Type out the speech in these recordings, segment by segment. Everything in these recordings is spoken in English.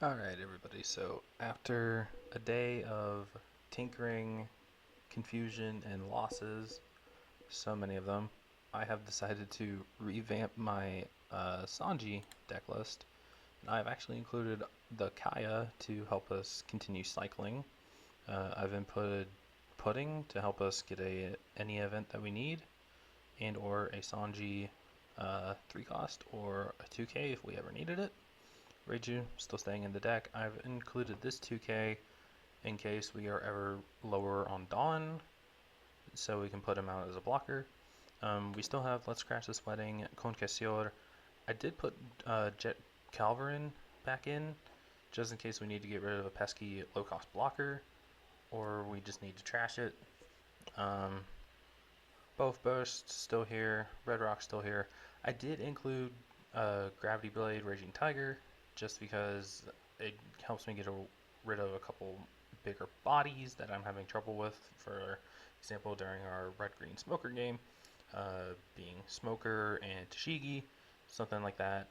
Alright, everybody, so after a day of tinkering, confusion, and losses, so many of them, I have decided to revamp my Sanji deck list. And I've actually included the Kaya to help us continue cycling. I've inputted Pudding to help us get any event that we need, and or a Sanji 3 cost or a 2K if we ever needed it. Reiju still staying in the deck. I've included this 2K in case we are ever lower on Dawn, so we can put him out as a blocker. We still have Let's Crash This Wedding, Conquestor. I did put Jet Calverin back in, just in case we need to get rid of a pesky low-cost blocker, or we just need to trash it. Um, both Bursts still here, Red Rock still here. I did include Gravity Blade, Raging Tiger, just because it helps me get rid of a couple bigger bodies that I'm having trouble with. For example, during our red-green smoker game, being Smoker and Tashigi, something like that.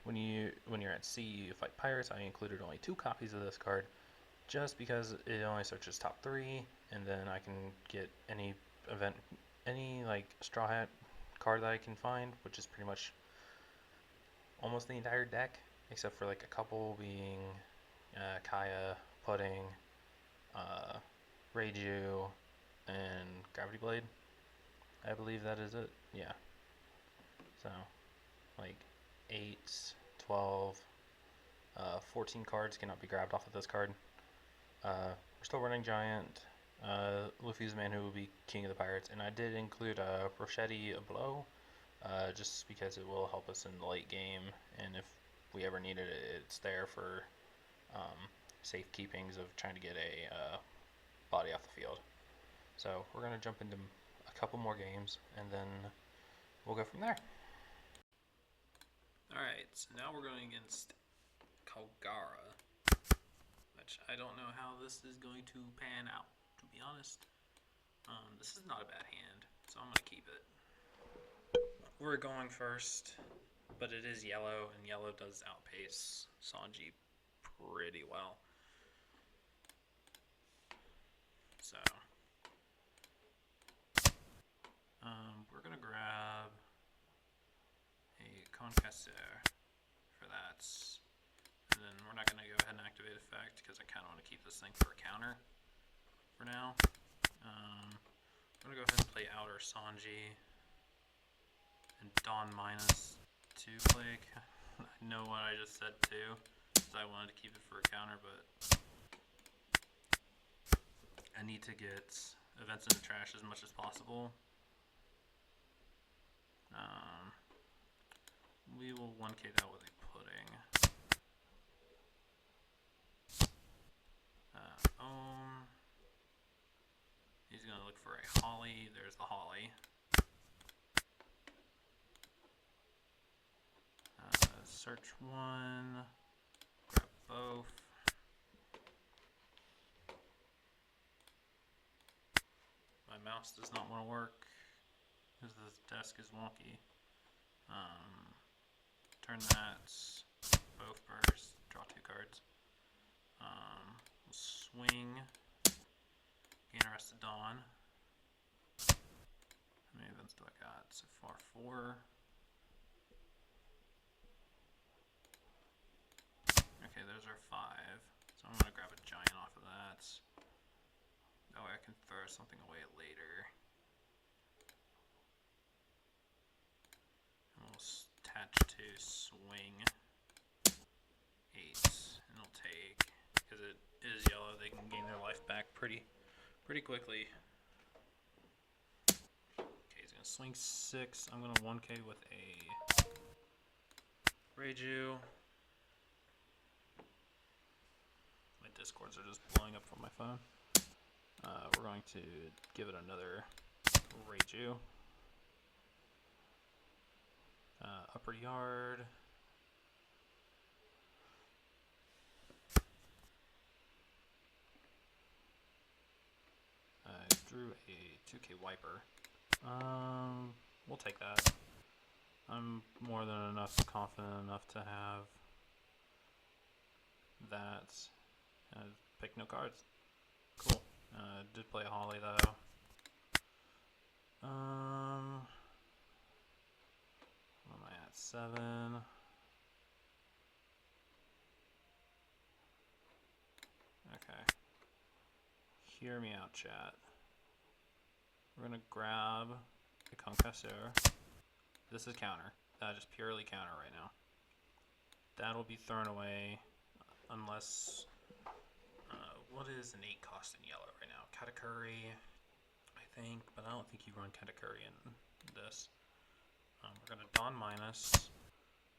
When you're at sea, you fight pirates. I included only 2 copies of this card, just because it only searches top 3, and then I can get any event, any like Straw Hat card that I can find, which is pretty much almost the entire deck, except for like a couple being Kaya, Pudding, uh, Reiju, and Gravity Blade. I believe that is it. Yeah. So, like 8, 12, 14 cards cannot be grabbed off of this card. We're still running Giant. Luffy's the man who will be King of the Pirates, and I did include Rochetti Blow, just because it will help us in the late game, and if we ever needed it, it's there for safe keepings of trying to get a body off the field. So we're going to jump into a couple more games, and then we'll go from there. Alright, so now we're going against Kalgara, which I don't know how this is going to pan out, to be honest. This is not a bad hand, so I'm going to keep it. We're going first, but it is yellow, and yellow does outpace Sanji pretty well. So, we're going to grab a Conquestor for that. And then we're not going to go ahead and activate effect, because I kind of want to keep this thing for a counter for now. I'm going to go ahead and play Outer Sanji and Dawn -2 Blake. I know what I just said too, because I wanted to keep it for a counter, but I need to get events in the trash as much as possible. We will 1K that with a Pudding. He's going to look for a Holly. There's the Holly. Search one. Grab both. My mouse does not want to work because this desk is wonky. Turn that. Both burst. Draw 2 cards. We'll swing. Gain Arrested Dawn. How many events do I got so far? 4. Okay, those are 5. So I'm going to grab a Giant off of that. That way I can throw something away later. And we'll attach to swing 8. And it'll take, because it is yellow, they can gain their life back pretty quickly. Okay, he's going to swing 6. I'm going to 1K with a Reiju. My discords are just blowing up from my phone. We're going to give it another Reiju. Upper Yard. I drew a 2K Wiper. We'll take that. I'm more than confident enough to have that. Pick no cards. Cool. Did play a Holly though. What am I at? 7. Okay. Hear me out, chat. We're gonna grab the Concasseur. This is counter. Just purely counter right now. That'll be thrown away unless... what is an 8 cost in yellow right now? Katakuri, I think, but I don't think you run Katakuri in this. We're going to Dawn minus.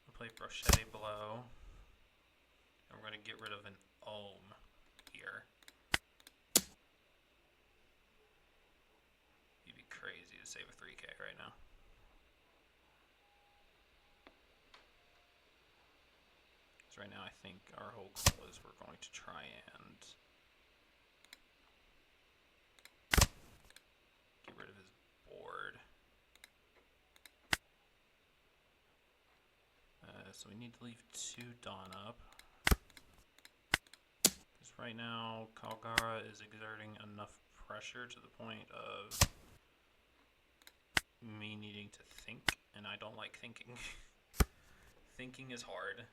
We'll play Brochette below. And we're going to get rid of an Ohm here. You'd be crazy to save a 3k right now. So right now I think our whole goal is we're going to try and get rid of his board. So we need to leave 2 Dawn up. Because right now Kalgara is exerting enough pressure to the point of me needing to think, and I don't like thinking. Thinking is hard.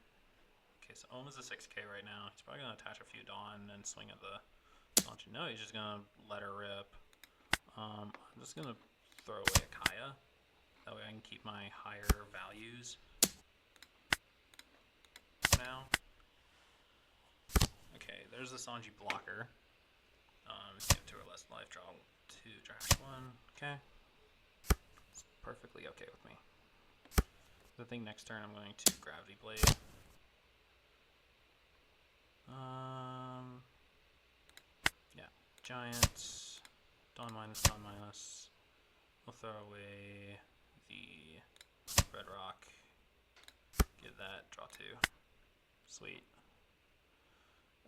Okay, so Ohm is a 6k right now. He's probably going to attach a few Dawn and swing at the Sanji. No, he's just going to let her rip. I'm just going to throw away a Kaya. That way I can keep my higher values now. Okay, there's the Sanji blocker. If you have 2 or less life, draw 2, trash 1. Okay. It's perfectly okay with me. I think next turn I'm going to Gravity Blade. Yeah, Giant, Dawn minus. We'll throw away the Red Rock. Get that, draw 2. Sweet.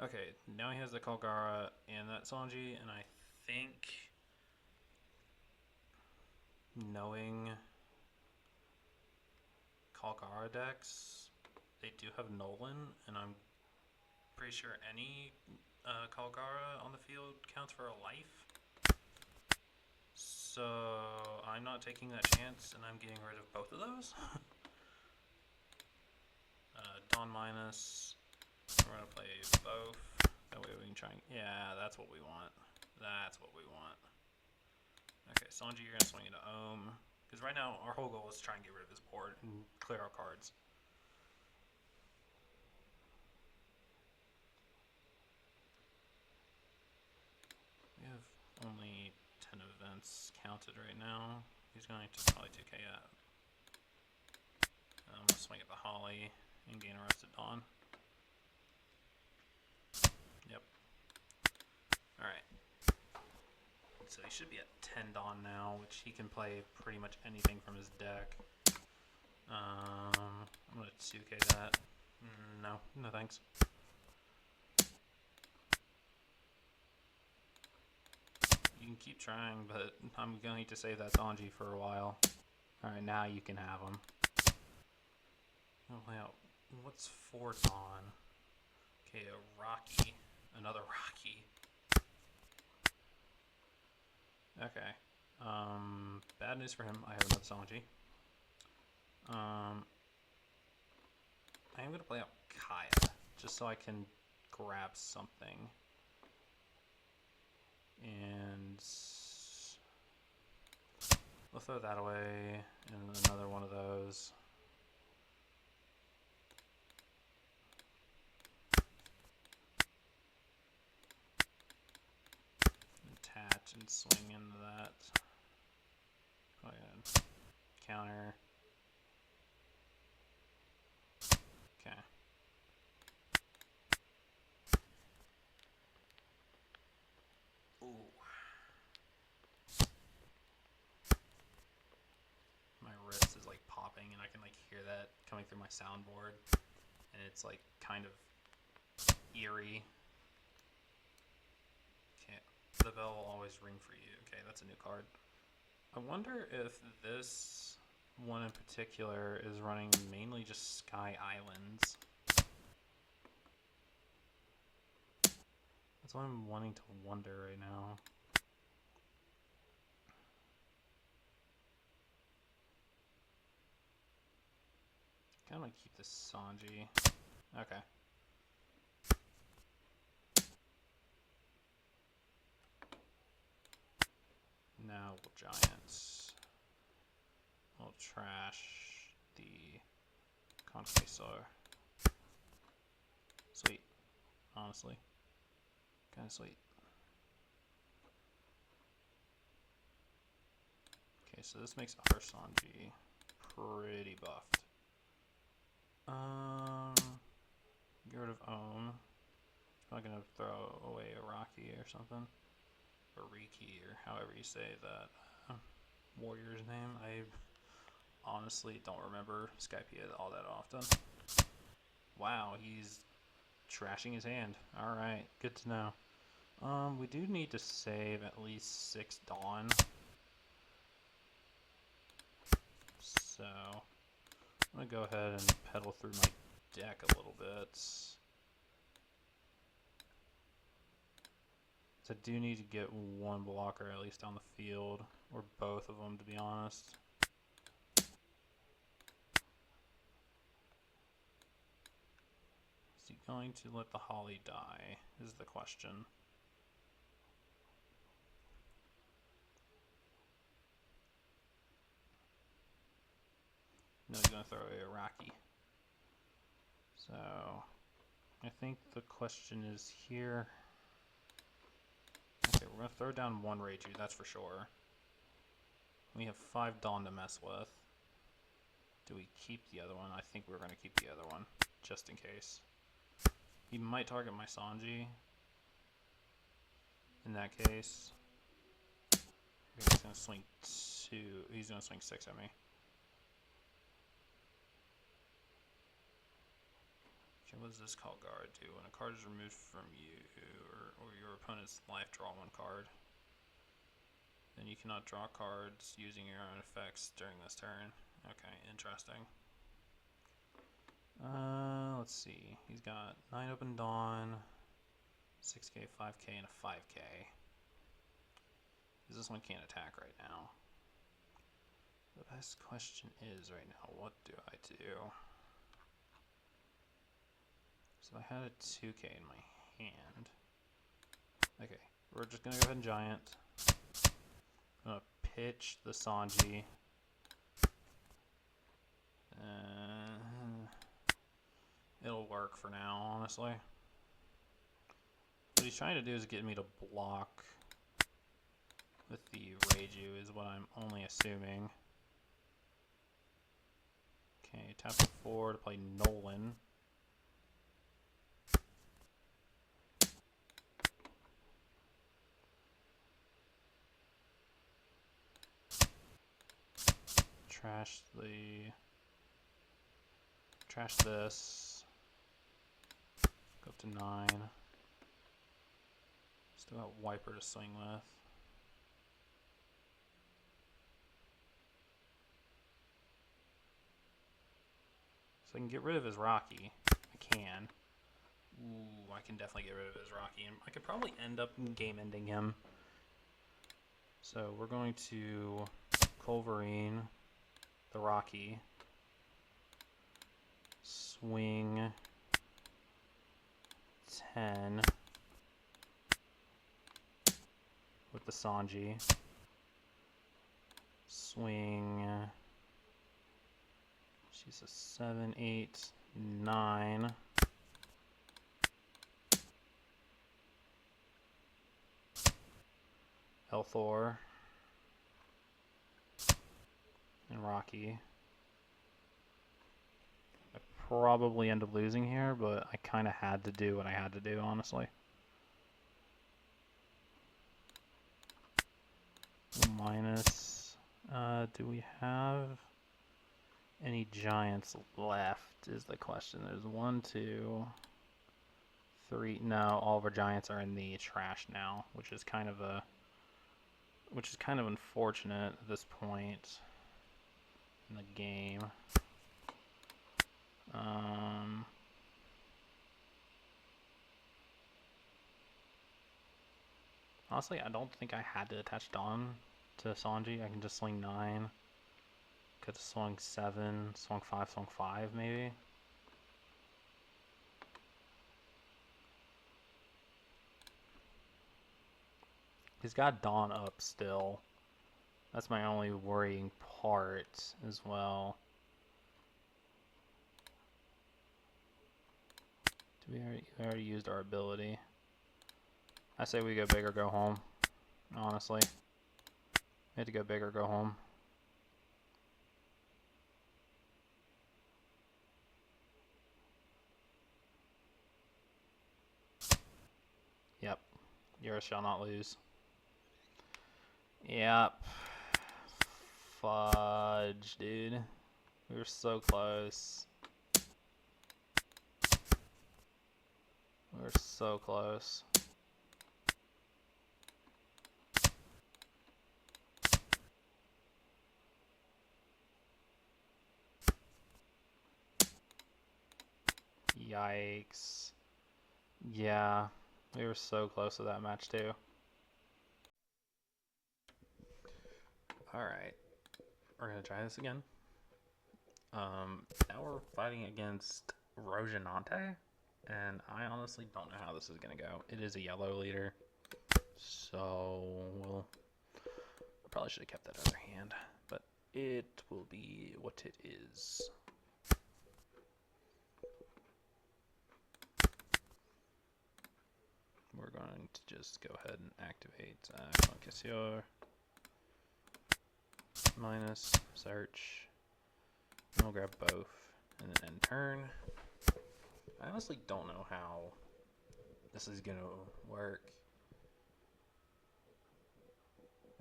Okay, now he has the Kalgara and that Sanji, and I think knowing Kalgara decks, they do have Nolan, and I'm pretty sure any Kalgara on the field counts for a life. So I'm not taking that chance, and I'm getting rid of both of those. Dawn minus. We're going to play both. That way we can try and... Yeah, that's what we want. That's what we want. Okay, Sanji, you're going to swing into Ohm. Because right now, our whole goal is to try and get rid of this board and clear our cards. We have only 10 events counted right now. He's going to probably 2k up. I'm going to swing at the Holly and gain Arrested Dawn. Yep. Alright. So he should be at 10 Dawn now, which he can play pretty much anything from his deck. I'm going to 2k that. No thanks. You can keep trying, but I'm going to need to save that Sanji for a while. Alright, now you can have him. Oh, wow. What's 4 Dawn? Okay, a Rocky. Another Rocky. Okay. Bad news for him. I have another Sanji. I am going to play out Kaya, just so I can grab something. And we'll throw that away, and another one of those. Attach and swing into that. Oh yeah. Counter. Okay. Ooh. My wrist is like popping, and I can like hear that coming through my soundboard, and it's like kind of eerie. Okay, the bell will always ring for you. Okay, that's a new card. I wonder if this one in particular is running mainly just Sky Islands. That's what I'm wanting to wonder right now. I kind of want to keep this Sanji. Okay. Now we'll Giants. We'll trash the Conquistador. Sweet. Honestly. Kind of sweet. Okay, so this makes our Sanji pretty buffed. Get rid of Ohm. Probably gonna throw away a Rocky or something. Or Riki, or however you say that warrior's name. I honestly don't remember Skypiea all that often. Wow, he's trashing his hand. Alright, good to know. We do need to save at least 6 Dawn. So, I'm going to go ahead and pedal through my deck a little bit. So I do need to get one blocker at least on the field, or both of them to be honest. Is he going to let the Holly die, is the question. No, he's going to throw away a Rocky. So, I think the question is here. Okay, we're going to throw down one Reiju, that's for sure. We have 5 Dawn to mess with. Do we keep the other one? I think we're going to keep the other one, just in case. He might target my Sanji. In that case, he's going to swing 2. He's going to swing 6 at me. Okay, what does this Kalgara do? When a card is removed from you or your opponent's life, draw 1 card. Then you cannot draw cards using your own effects during this turn. Okay, interesting. Let's see. He's got 9 open Dawn, 6k, 5k, and a 5k. Because this one can't attack right now. The best question is right now, what do I do? So I had a 2k in my hand. Okay, we're just going to go ahead and Giant. I'm going to pitch the Sanji. It'll work for now, honestly. What he's trying to do is get me to block with the Reiju, is what I'm only assuming. Okay, tap for 4 to play Nolan. Trash this. Go up to 9. Still got Wiper to swing with. So I can get rid of his Rocky. I can. Ooh, I can definitely get rid of his Rocky. And I could probably end up game ending him. So we're going to Culverine the Rocky. Swing 10 with the Sanji. Swing, she's a 7, 8, 9. Elthor and Rocky. I probably end up losing here, but I kind of had to do what I had to do, honestly. Minus, do we have any Giants left is the question. There's 1, 2, 3. No, all of our Giants are in the trash now, which is kind of unfortunate at this point in the game. Honestly, I don't think I had to attach Dawn to Sanji. I can just swing 9. Could have swung 7, swung 5 maybe. He's got Dawn up still. That's my only worrying part as well. We already used our ability. I say we go big or go home. Honestly, we had to go big or go home. Yep. Yours shall not lose. Yep. Fudge, dude. We were so close. We were so close. Yikes. Yeah, we were so close to that match too. Alright, we're gonna try this again. Now we're fighting against Rojanante, and I honestly don't know how this is gonna go. It is a yellow leader, so I probably should have kept that other hand, but it will be what it is. We're going to just go ahead and activate Conquistador minus search. And we'll grab both and then end turn. I honestly don't know how this is gonna work.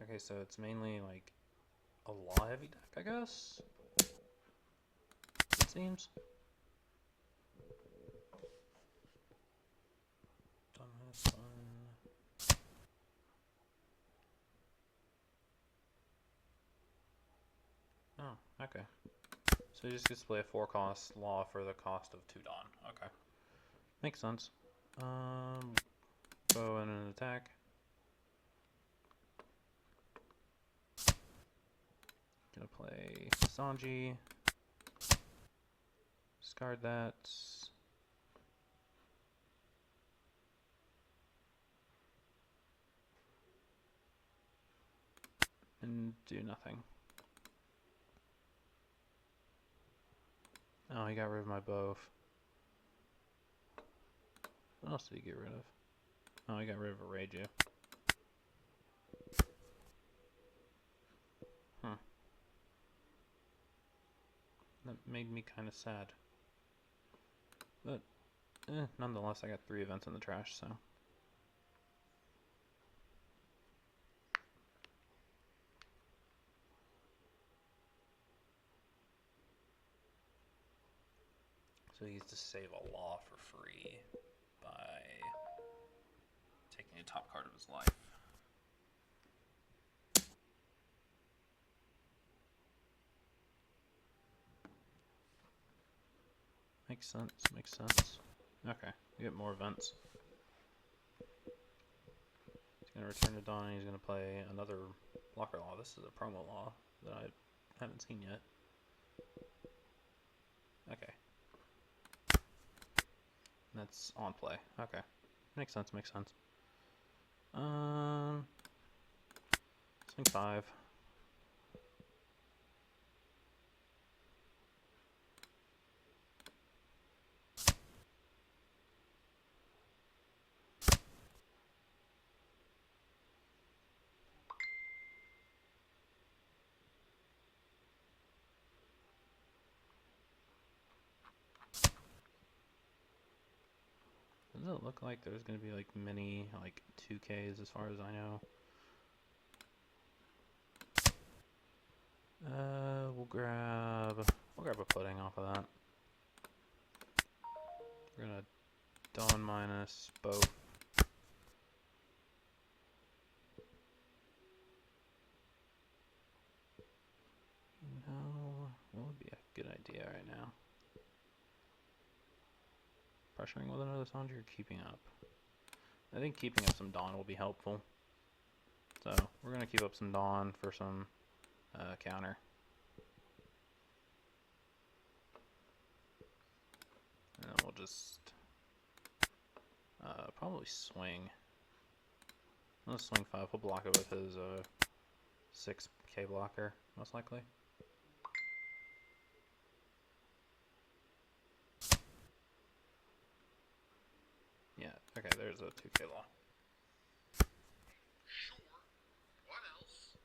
Okay, so it's mainly like a law heavy deck, I guess. It seems. Dumbass one. Oh, okay. So you just get to play a 4-cost law for the cost of 2 Dawn. Okay. Makes sense. Go in and attack. Gonna play Sanji. Discard that. And do nothing. Oh, he got rid of my bow. What else did he get rid of? Oh, he got rid of a Reiju. Huh. That made me kind of sad. But, nonetheless, I got 3 events in the trash, so. So he used to save a law for free by taking a top card of his life. Makes sense, makes sense. Okay, we get more events. He's going to return to Dawn and he's going to play another blocker law. This is a promo law that I haven't seen yet. Okay. That's on play. Okay. Makes sense, makes sense. Swing 5. Does it look like there's going to be like many like 2Ks as far as I know? We'll grab a pudding off of that. We're gonna Dawn minus both. No, what would be a good idea right now? Pressuring with another Sanji or keeping up? I think keeping up some Dawn will be helpful. So we're going to keep up some Dawn for some counter. And then we'll just probably swing. Let's swing 5. We'll block it with his 6k blocker, most likely. Yeah, okay, there's a 2k law. Sure. What else?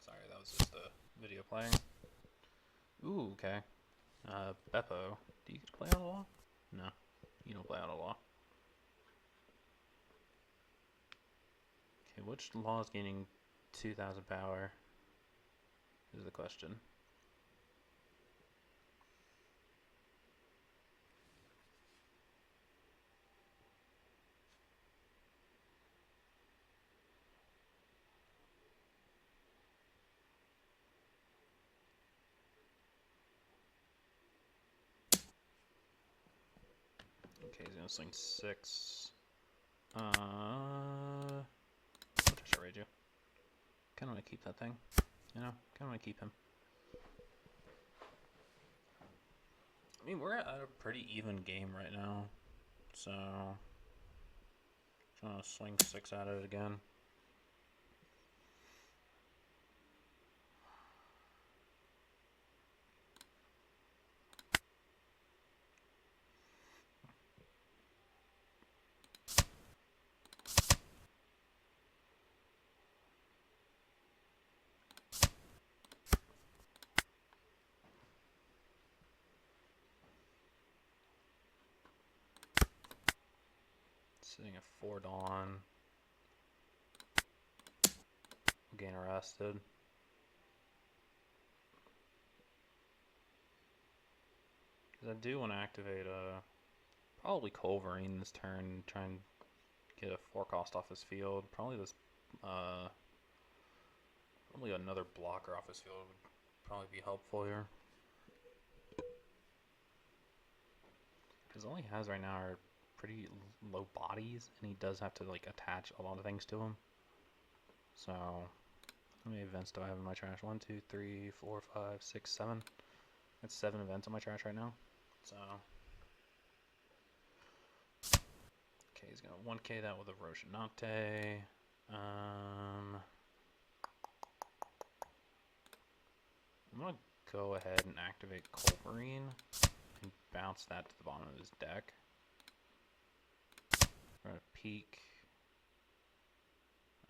Sorry, that was just a video playing. Ooh, okay. Beppo, do you get to play out a law? No, you don't play out a law. Okay, which law is gaining 2,000 power? Is the question. Okay, he's gonna swing 6. What should I rage you? Kinda wanna keep that thing. You know, kinda wanna keep him. I mean, we're at a pretty even game right now. So, I'm gonna swing 6 at it again. Sitting at 4 Dawn. Getting arrested. Because I do want to activate probably Culverine this turn, try and get a 4 cost off his field. Probably this, probably another blocker off his field would probably be helpful here. Because all he has right now are pretty low bodies, and he does have to like attach a lot of things to him. So, how many events do I have in my trash? 1, 2, 3, 4, 5, 6, 7. That's 7 events on my trash right now. So, okay, he's gonna 1k that with a Rojan. I'm gonna go ahead and activate Culverine and bounce that to the bottom of his deck. We're gonna peek.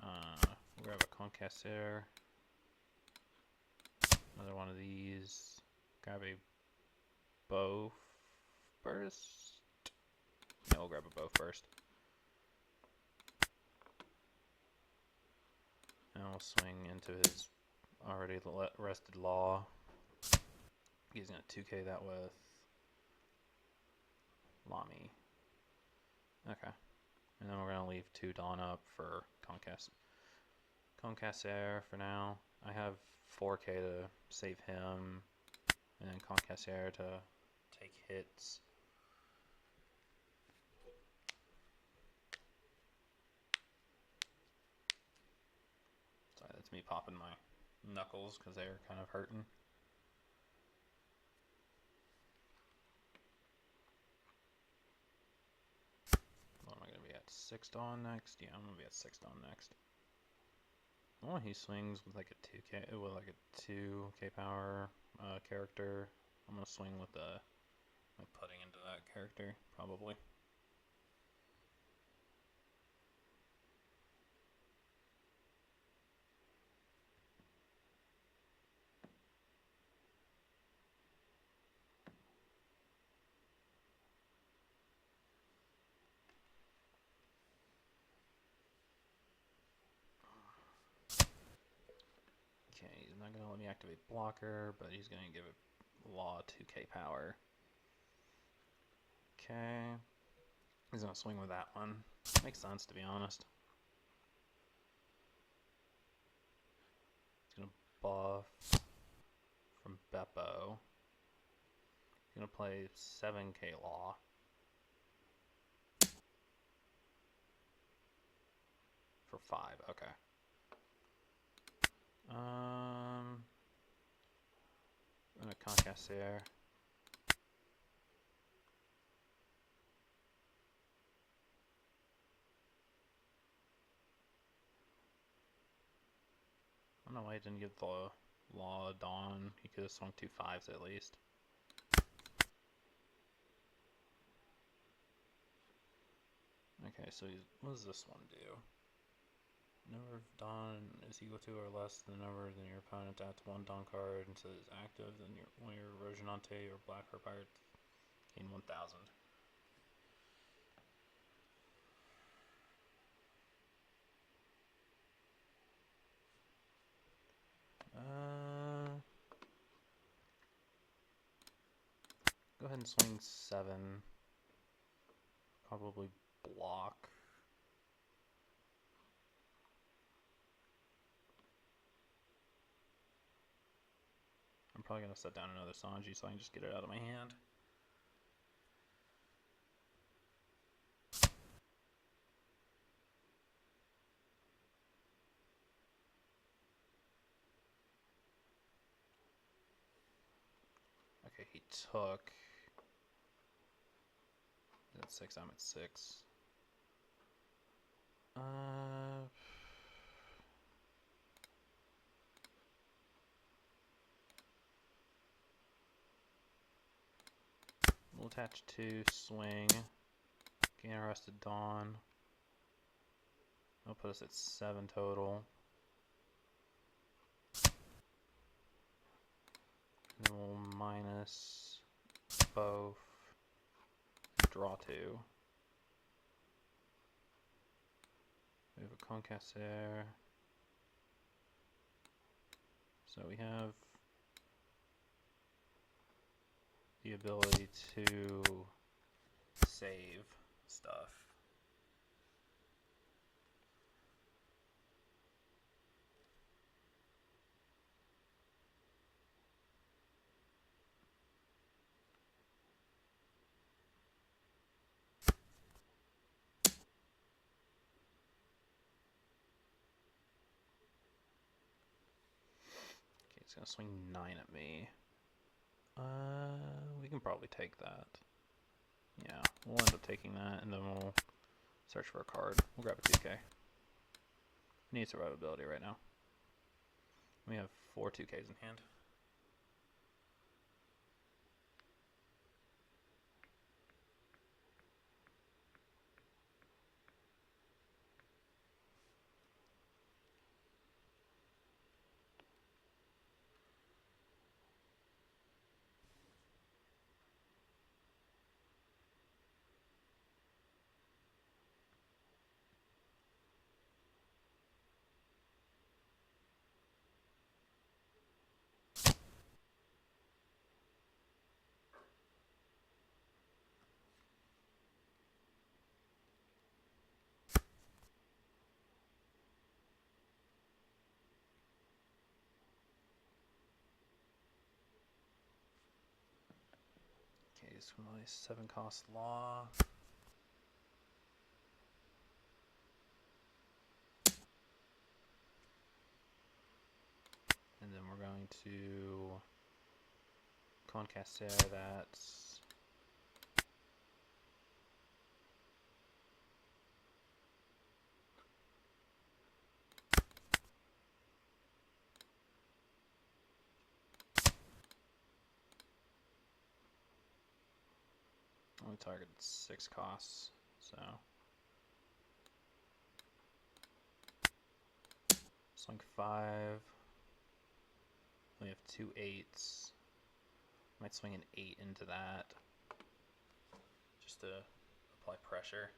We'll grab a Concasseur. Another one of these. Grab a bow first. Yeah, we'll grab a bow first. And we'll swing into his already rested law. He's gonna 2k that with Nami. Okay. And then we're gonna leave 2 Dawn up for Concasseur for now. I have 4k to save him, and then Concasseur to take hits. Sorry, that's me popping my knuckles because they're kind of hurting. What am I gonna be at? 6 Dawn next? Yeah, I'm gonna be at 6 Dawn next. Oh, he swings with like a 2k, with like a 2k power character. I'm gonna swing with the putting into that character probably. Okay, he's not gonna let me activate blocker, but he's gonna give it law 2k power. Okay, he's gonna swing with that one. Makes sense, to be honest. He's gonna buff from Beppo. He's gonna play 7k law. For 5. Okay. I'm gonna concaster there. I don't know why he didn't give the Law of Dawn. He could have swung 2 5s at least. Okay, so what does this one do? Number of Dawn is equal to or less than the number than your opponent adds 1 Dawn card until it's active, then one of your Rojan or Black Heart Pirates gain 1000. Go ahead and swing 7. Probably block. I'm probably going to set down another Sanji so I can just get it out of my hand. Okay, he took. He's at 6, I'm at 6. We'll attach 2, swing. Gain Arrested Dawn. That'll put us at 7 total. And then we'll minus both. Draw 2. We have a Concaster. So we have the ability to save stuff. Okay, it's gonna swing 9 at me. We can probably take that. Yeah, we'll end up taking that, and then we'll search for a card. We'll grab a 2K. We need survivability right now. We have 4 2Ks in hand. Okay, so my 7 cost law. And then we're going to Concaster that's only targeted 6 costs, so swing 5. We have 2 8s. Might swing an 8 into that just to apply pressure.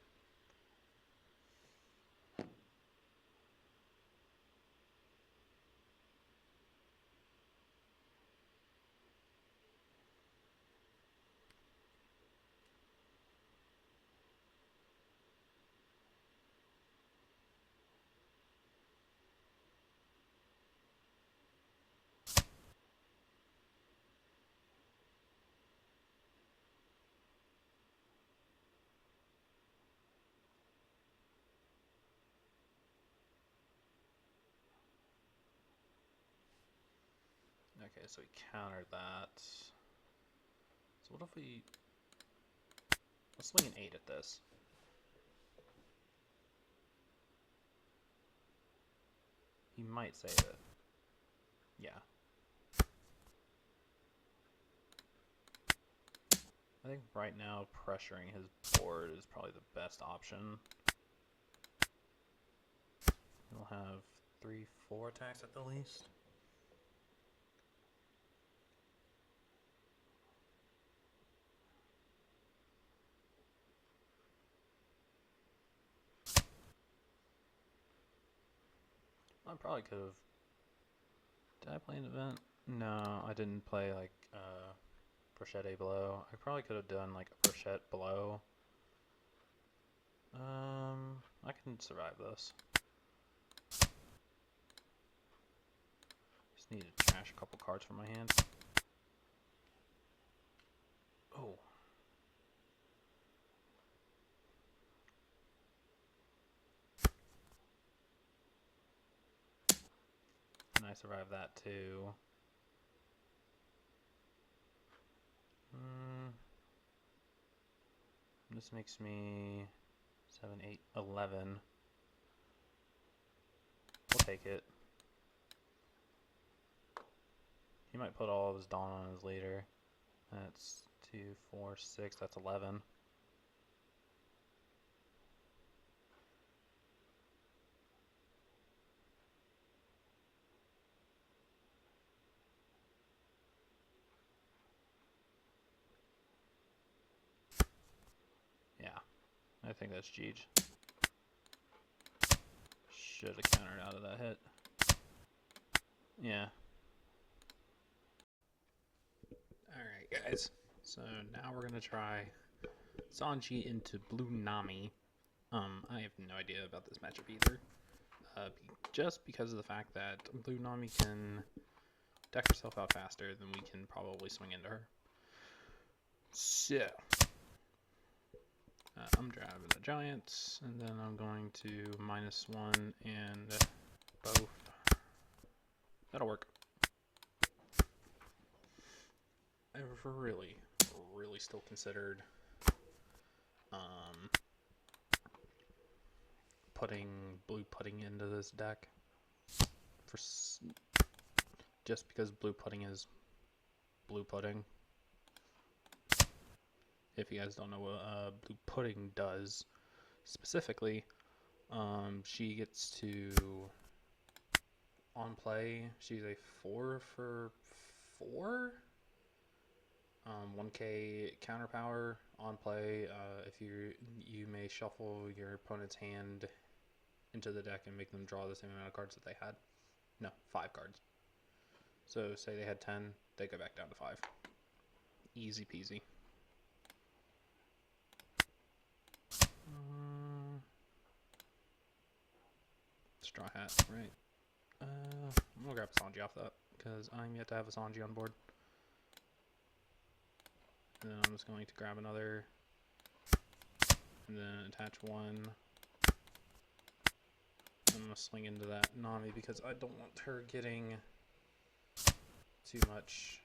Okay, so we countered that. So what if we... Let's swing an 8 at this. He might save it. Yeah. I think right now pressuring his board is probably the best option. He'll have 3-4 attacks at the least. I probably could have... Did I play an event? No, I didn't play like Brochette Blow. I probably could have done like a Brochette Blow. I can survive this. Just need to trash a couple cards from my hand. Oh. And I survived that too. This makes me 7, 8, 11. We'll take it. He might put all of his Dawn on his later. That's 2, 4, 6. That's 11. Yeah, I think that's Jeej. Should have countered out of that hit. Yeah. Alright, guys. So now we're going to try Sanji into Blue Nami. I have no idea about this matchup either. Just because of the fact that Blue Nami can deck herself out faster than we can probably swing into her. So, I'm driving the Giants, and then I'm going to -1 and both. That'll work. I've really still considered putting blue pudding into this deck for just because blue pudding is blue pudding. If you guys don't know what blue pudding does specifically, she gets to on play. She's a 4 for 4. 1k counter power on play. If you may shuffle your opponent's hand into the deck and make them draw the same amount of cards that they had. No, 5 cards. So say they had 10, they go back down to 5. Easy peasy. Straw hat, right? I'm gonna grab Sanji off that because I'm yet to have a Sanji on board. And then I'm just going to grab another and then attach one. I'm going to swing into that Nami because I don't want her getting too much.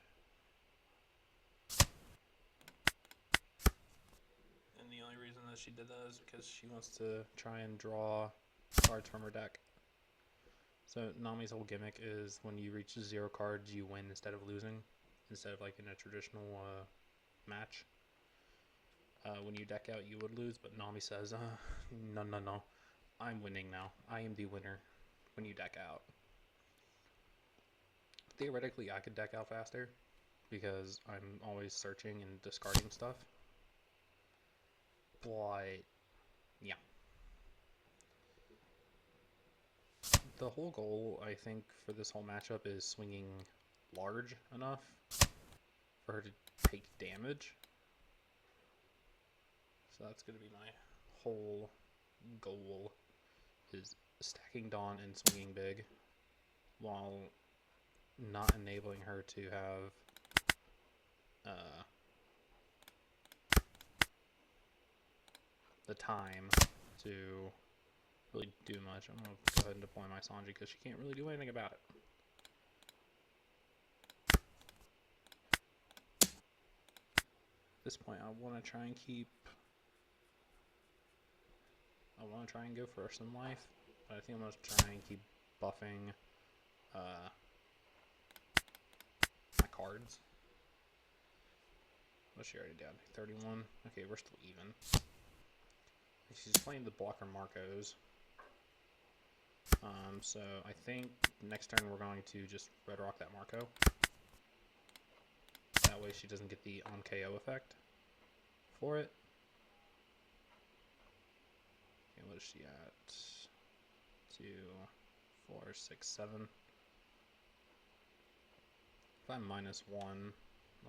And the only reason that she did that is because she wants to try and draw cards from her deck. So Nami's whole gimmick is when you reach 0 cards, you win instead of losing. Instead of like in a traditional match. When you deck out, you would lose, but Nami says, no, I'm winning now. I am the winner when you deck out. Theoretically, I could deck out faster because I'm always searching and discarding stuff. But, yeah. The whole goal, I think, for this whole matchup is swinging large enough for her to take damage. So that's going to be my whole goal, is stacking Dawn and swinging big while not enabling her to have the time to really do much. I'm going to go ahead and deploy my Sanji because she can't really do anything about it. this point, I want to try and go for some life, but I think I'm going to try and keep buffing my cards. What's she already down? 31? Okay, we're still even. She's playing the blocker Marcos. So I think next turn we're going to just red rock that Marco. That way she doesn't get the on KO effect for it. Okay, what is she at? 2, 4, 6, 7. If I'm -1,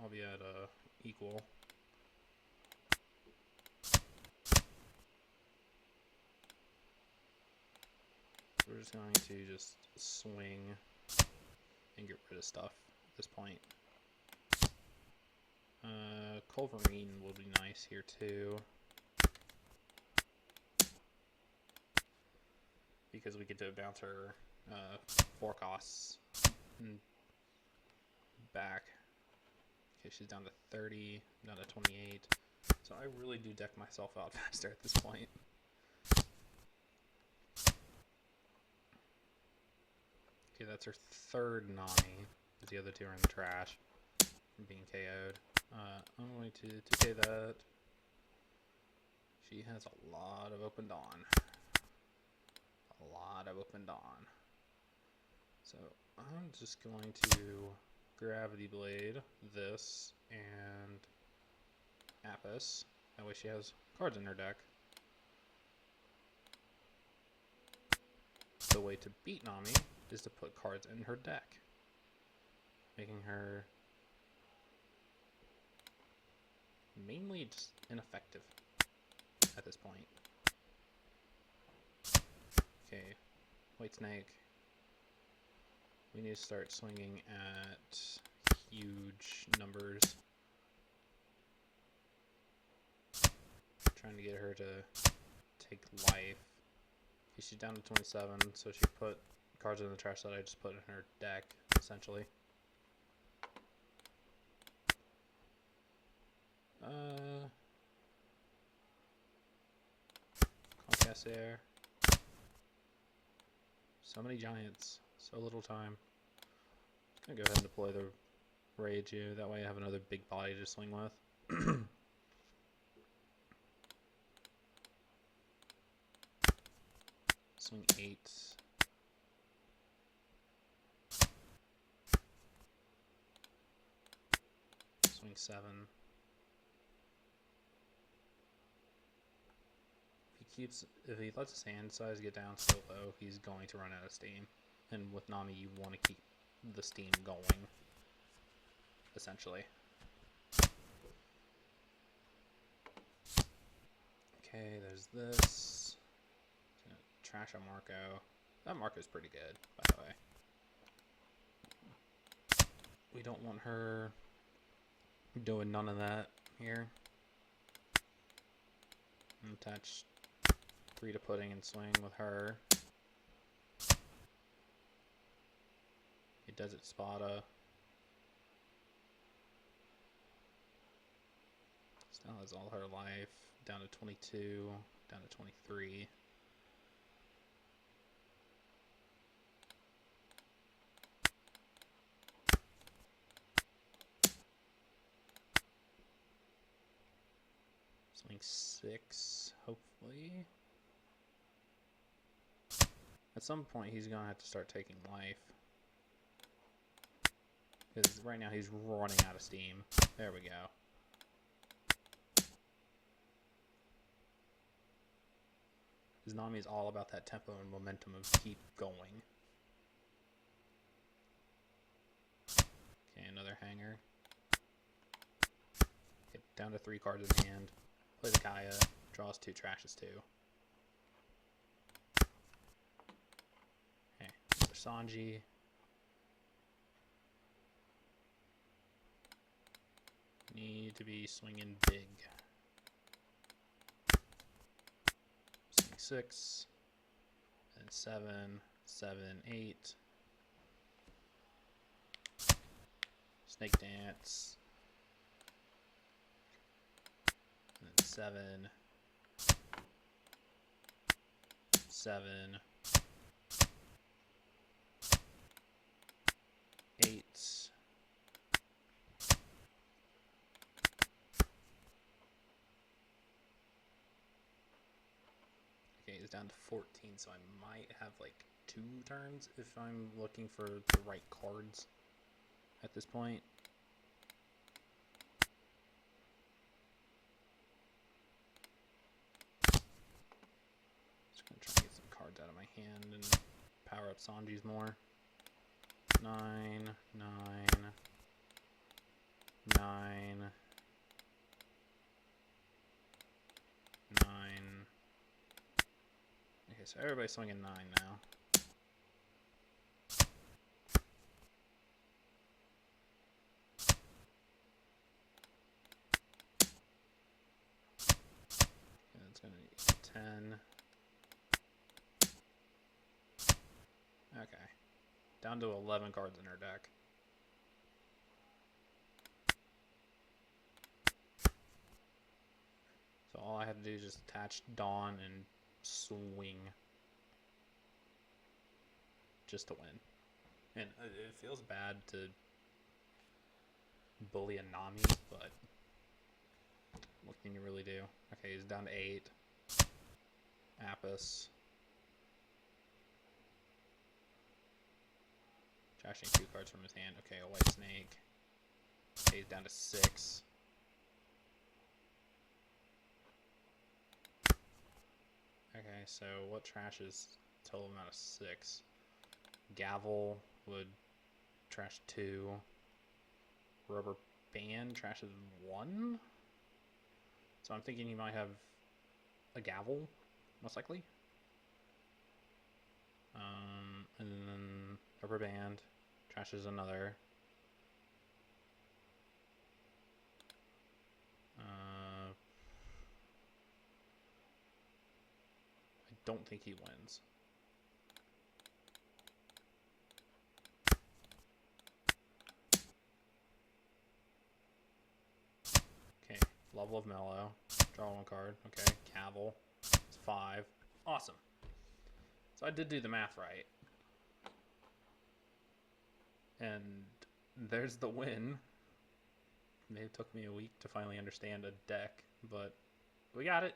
I'll be at equal. So we're just going to just swing and get rid of stuff at this point. Culverine will be nice here too, because we get to bounce her 4 costs back. Okay, she's down to 30, down to 28. So I really do deck myself out faster at this point. Okay, that's her 3rd Nami, because the other 2 are in the trash from being KO'd. I'm going to 2K that. She has a lot of open dawn. So I'm just going to Gravity Blade this and Apis. That way she has cards in her deck. The way to beat Nami is to put cards in her deck, making her mainly just ineffective at this point. Okay, White Snake. We need to start swinging at huge numbers. Trying to get her to take life. Okay, she's down to 27, so she put cards in the trash that I just put in her deck, essentially. Concassier. So many giants, so little time. I'm gonna go ahead and deploy the Rage here, that way I have another big body to swing with. Swing 8. Swing 7. If he lets his hand size get down so low, he's going to run out of steam. And with Nami, you want to keep the steam going, essentially. Okay, there's this. Trash a Marco. That Marco's pretty good, by the way. We don't want her doing none of that here. Attach 3 to Pudding and swing with her. It does it Spada. Still has all her life. Down to 22, down to 23. Swing 6, hopefully. At some point, he's going to have to start taking life. Because right now, he's running out of steam. There we go. Because Nami is all about that tempo and momentum of keep going. Okay, another hanger. Okay, down to 3 cards in hand. Play the Kaya. Draws 2, trashes 2. Okay, another Sanji. Need to be swinging big. Swing 6. And 7, 7, 8. Snake Dance. 7, 7, 8. Okay, it's down to 14, so I might have like 2 turns if I'm looking for the right cards at this point. Just gonna try to get some cards out of my hand and power up Sanji's more. 9, 9, 9, 9. Okay, so everybody's swinging 9 now. And it's going to be 10. Okay. Down to 11 cards in her deck. So all I had to do is just attach Dawn and swing. Just to win. And it feels bad to bully a Nami, but what can you really do? Okay, he's down to 8. Apis. Trashing 2 cards from his hand. Okay, a White Snake. Okay, he's down to 6. Okay, so what trashes total amount of 6? Gavel would trash 2. Rubber Band trashes 1. So I'm thinking he might have a Gavel, most likely. And then Rubber Band trashes another. I don't think he wins. Okay, Level of Mellow. Draw 1 card. Okay, Gavel. It's 5. Awesome. So I did do the math right. And there's the win. Maybe it took me a week to finally understand a deck, but we got it.